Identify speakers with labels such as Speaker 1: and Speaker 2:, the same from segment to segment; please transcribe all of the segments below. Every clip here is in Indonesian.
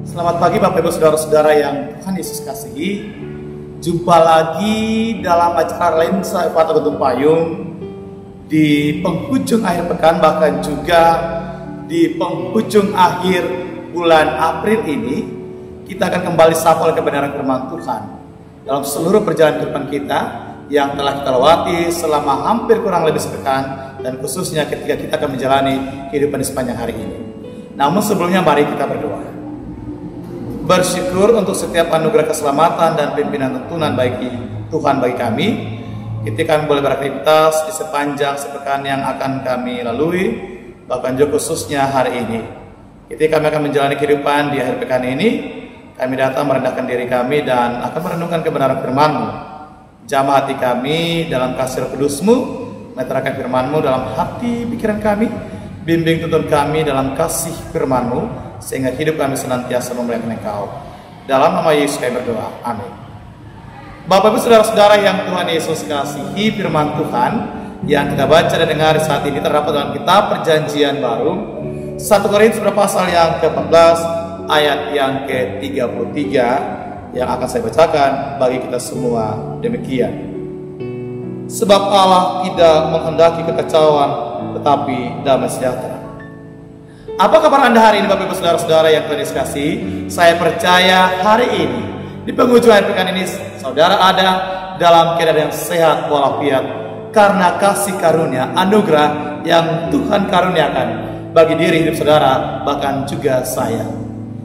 Speaker 1: Selamat pagi Bapak Ibu Saudara-saudara yang Tuhan Yesus kasihi. Jumpa lagi dalam acara Lensa Epata Gunung Payung di penghujung akhir pekan, bahkan juga di penghujung akhir bulan April ini. Kita akan kembali sapa oleh kebenaran firman Tuhan dalam seluruh perjalanan kehidupan kita yang telah kita lewati selama hampir kurang lebih sepekan, dan khususnya ketika kita akan menjalani kehidupan di sepanjang hari ini. Namun sebelumnya mari kita berdoa. Bersyukur untuk setiap anugerah keselamatan dan pimpinan tuntunan bagi Tuhan bagi kami. Ketika kami boleh beraktivitas di sepanjang sepekan yang akan kami lalui, bahkan juga khususnya hari ini. Ketika kami akan menjalani kehidupan di akhir pekan ini, kami datang merendahkan diri kami dan akan merenungkan kebenaran firman-Mu. Jamah hati kami dalam kasih Roh Kudus-Mu, meterangkan firman-Mu dalam hati pikiran kami, bimbing tuntun kami dalam kasih firman-Mu, sehingga hidup kami senantiasa memuliakan Engkau. Dalam nama Yesus kami berdoa, amin. Bapak Ibu Saudara-saudara yang Tuhan Yesus kasihi, firman Tuhan yang kita baca dan dengar saat ini terdapat dalam kitab Perjanjian Baru 1 Korintus pasal yang ke-14 ayat yang ke-33 yang akan saya bacakan bagi kita semua. Demikian: sebab Allah tidak menghendaki kekacauan, tetapi damai sejahtera. Apa kabar Anda hari ini Bapak Ibu Saudara-saudara yang Tuhan Yesus kasih? Saya percaya hari ini di penghujung akhir pekan ini saudara ada dalam keadaan yang sehat walafiat karena kasih karunia anugerah yang Tuhan karuniakan bagi diri hidup saudara, bahkan juga saya.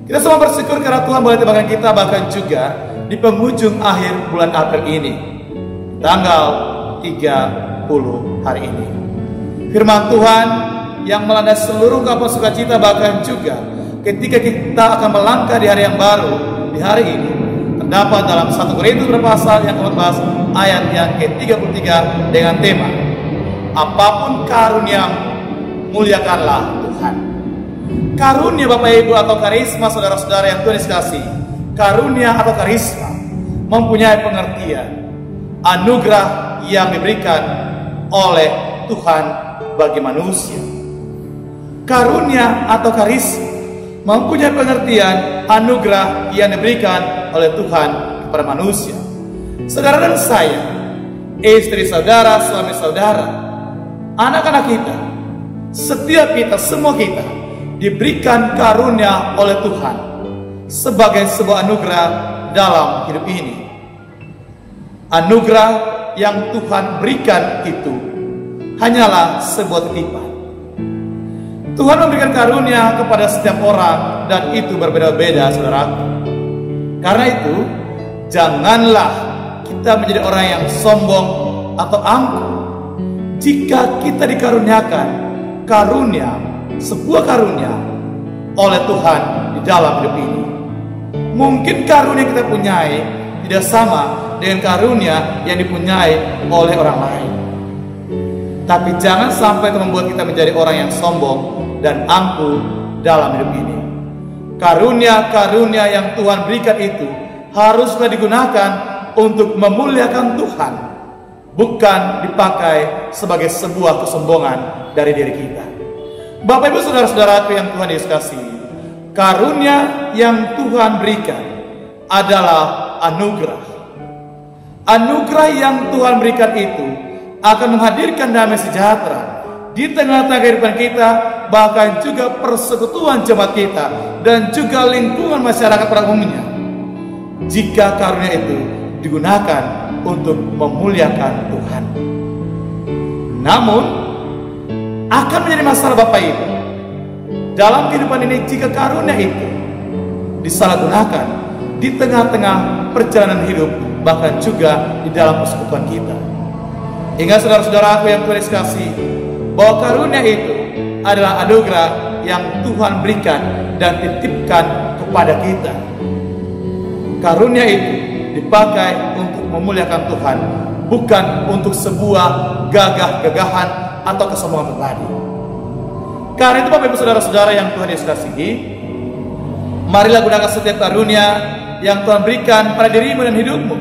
Speaker 1: Kita semua bersyukur karena Tuhan boleh tebarkan kita, bahkan juga di penghujung akhir bulan April ini, tanggal 30 hari ini. Firman Tuhan yang melanda seluruh kapal sukacita, bahkan juga ketika kita akan melangkah di hari yang baru, di hari ini, terdapat dalam 1 Korintus pasal yang ke-14 ayat yang ke-33 dengan tema apapun karuniamu, muliakanlah Tuhan. Karunia Bapak Ibu atau karisma saudara-saudara yang Tuhan kasih, karunia atau karisma mempunyai pengertian anugerah yang diberikan oleh Tuhan bagi manusia. Karunia atau karisma mempunyai pengertian anugerah yang diberikan oleh Tuhan kepada manusia. Saudara dan saya, istri saudara, suami saudara, anak-anak kita, setiap kita, semua kita diberikan karunia oleh Tuhan sebagai sebuah anugerah dalam hidup ini. Anugerah yang Tuhan berikan itu hanyalah sebuah titipan. Tuhan memberikan karunia kepada setiap orang dan itu berbeda-beda, saudaraku. Karena itu, janganlah kita menjadi orang yang sombong atau angkuh. Jika kita dikaruniakan karunia, sebuah karunia oleh Tuhan di dalam hidup ini, mungkin karunia kita punyai tidak sama dengan karunia yang dipunyai oleh orang lain. Tapi jangan sampai itu membuat kita menjadi orang yang sombong dan angkuh dalam hidup ini. Karunia-karunia yang Tuhan berikan itu haruslah digunakan untuk memuliakan Tuhan, bukan dipakai sebagai sebuah kesombongan dari diri kita. Bapak Ibu Saudara-saudaraku yang Tuhan Yesus kasih, karunia yang Tuhan berikan adalah anugerah. Anugerah yang Tuhan berikan itu akan menghadirkan damai sejahtera di tengah-tengah kehidupan kita, bahkan juga persekutuan jemaat kita dan juga lingkungan masyarakat pada umumnya, jika karunia itu digunakan untuk memuliakan Tuhan. Namun akan menjadi masalah Bapak Ibu dalam kehidupan ini jika karunia itu disalahgunakan di tengah-tengah perjalanan hidup, bahkan juga di dalam persekutuan kita. Ingat saudara-saudara aku yang Tuhan kasih, bahwa karunia itu adalah anugerah yang Tuhan berikan dan titipkan kepada kita. Karunia itu dipakai untuk memuliakan Tuhan, bukan untuk sebuah gagah-gagahan atau kesombongan pribadi. Karena itu Bapak Ibu Saudara-saudara yang Tuhan Yesus kasihi, marilah gunakan setiap karunia yang Tuhan berikan pada dirimu dan hidupmu.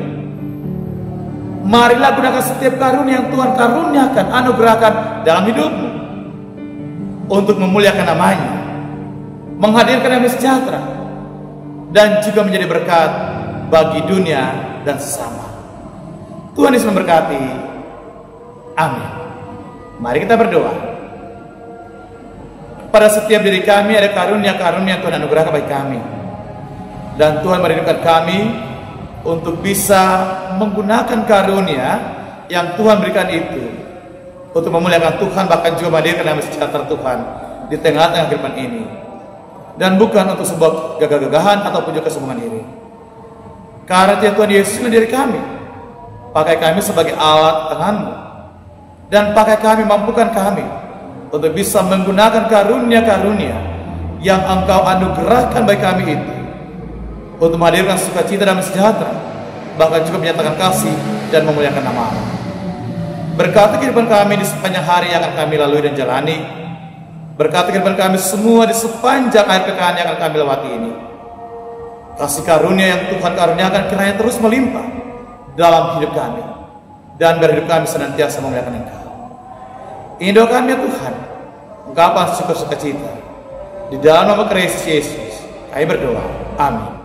Speaker 1: Marilah gunakan setiap karunia yang Tuhan karuniakan, anugerahkan dalam hidupmu untuk memuliakan namanya, menghadirkan damai sejahtera, dan juga menjadi berkat bagi dunia dan sesama. Tuhan Yesus memberkati. Amin. Mari kita berdoa. Pada setiap diri kami ada karunia-karunia yang Tuhan anugerahkan bagi kami, dan Tuhan merindukan kami untuk bisa menggunakan karunia yang Tuhan berikan itu untuk memuliakan Tuhan, bahkan juga menghadirkan damai sejahtera Tuhan di tengah-tengah kehidupan ini, dan bukan untuk sebuah gagah-gagahan ataupun juga kesombongan diri. Karena Tuhan Yesus diri kami, pakai kami sebagai alat tangan-Mu, dan pakai kami, mampukan kami untuk bisa menggunakan karunia-karunia yang Engkau anugerahkan bagi kami itu untuk menghadirkan sukacita dan sejahtera, bahkan juga menyatakan kasih dan memuliakan nama-Mu. Berkati kehidupan kami di sepanjang hari yang akan kami lalui dan jalani. Berkati kehidupan kami semua di sepanjang akhir pekan yang akan kami lewati ini. Kasih karunia yang Tuhan karuniakan kiranya terus melimpah dalam hidup kami, dan berhidup kami senantiasa memuliakan Engkau. Ini doa kami ya Tuhan, ungkapan syukur sukacita di dalam nama Kristus Yesus kami berdoa. Amin.